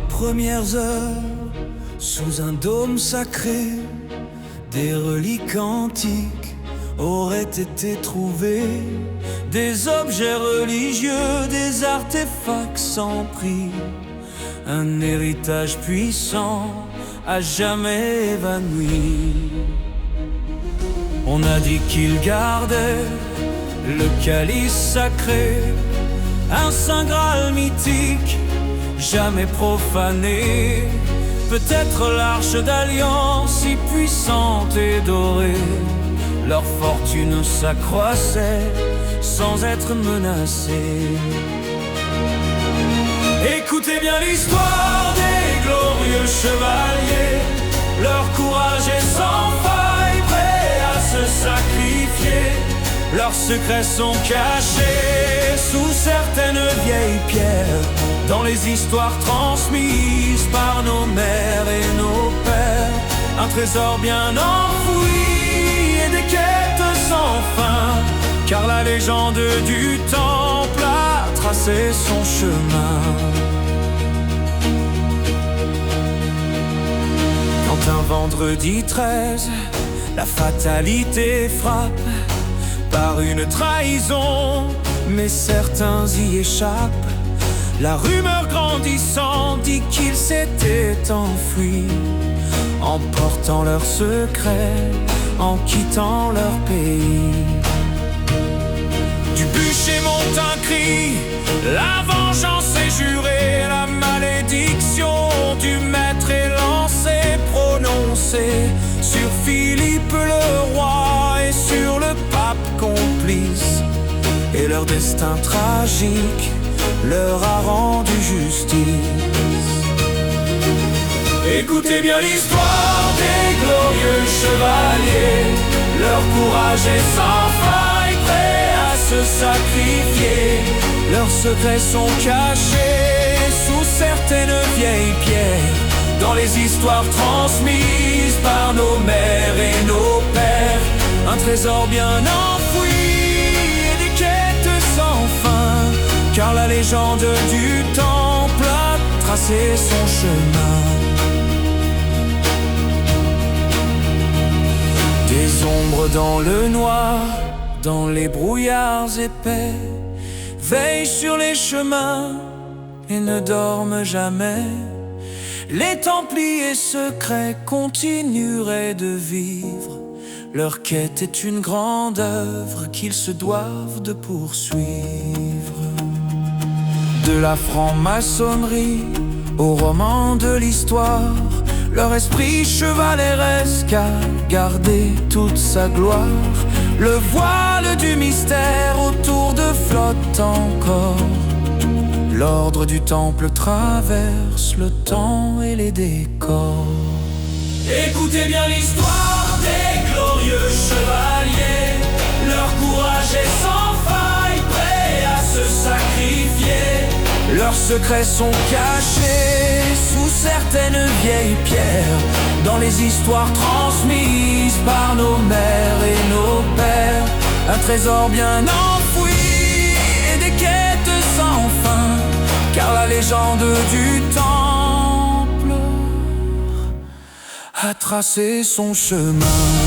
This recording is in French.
premières heures, sous un dôme sacré, des reliques antiques auraient été trouvés, des objets religieux, des artefacts sans prix, un héritage puissant à jamais évanoui. On a dit qu'il gardait le calice sacré, un saint graal mythique, jamais profané. Peut-être l'arche d'alliance si puissante et dorée, leur fortune s'accroissait sans être menacée. Écoutez bien l'histoire des glorieux chevaliers, leur courage est sans faille, prêts à se sacrifier. Leurs secrets sont cachés sous certaines vieilles pierres, dans les histoires transmises par nos mères et nos pères. Un trésor bien enfoui et des quêtes sans fin, car la légende du temple a tracé son chemin. Quand un vendredi 13, la fatalité frappe par une trahison, mais certains y échappent. La rumeur grandissant dit qu'ils s'étaient enfuis, emportant leurs secrets, en quittant leur pays. Du bûcher monte un cri, la vengeance est jurée, la malédiction du maître est lancée, prononcée sur Philippe le roi et sur le pape complice. Et leur destin tragique leur a rendu justice. Écoutez bien l'histoire des glorieux chevaliers, leur courage est sans faille, prêts à se sacrifier. Leurs secrets sont cachés sous certaines vieilles pierres, dans les histoires transmises par nos mères et nos pères. Un trésor bien enfoui et des quêtes sans fin, car la légende du temple a tracé son chemin. Des ombres dans le noir, dans les brouillards épais, veillent sur les chemins et ne dorment jamais. Les templiers secrets continueraient de vivre, leur quête est une grande œuvre qu'ils se doivent de poursuivre. De la franc-maçonnerie au roman de l'histoire, leur esprit chevaleresque a gardé toute sa gloire. Le voile du mystère autour de flotte encore. L'ordre du temple traverse le temps et les décors. Écoutez bien l'histoire des glorieux chevaliers, leur courage est sans faille, prêts à se sacrifier. Leurs secrets sont cachés sous certaines vieilles pierres, dans les histoires transmises par nos mères et nos pères. Un trésor bien enfoui et des quêtes sans fin, car la légende du temple a tracé son chemin.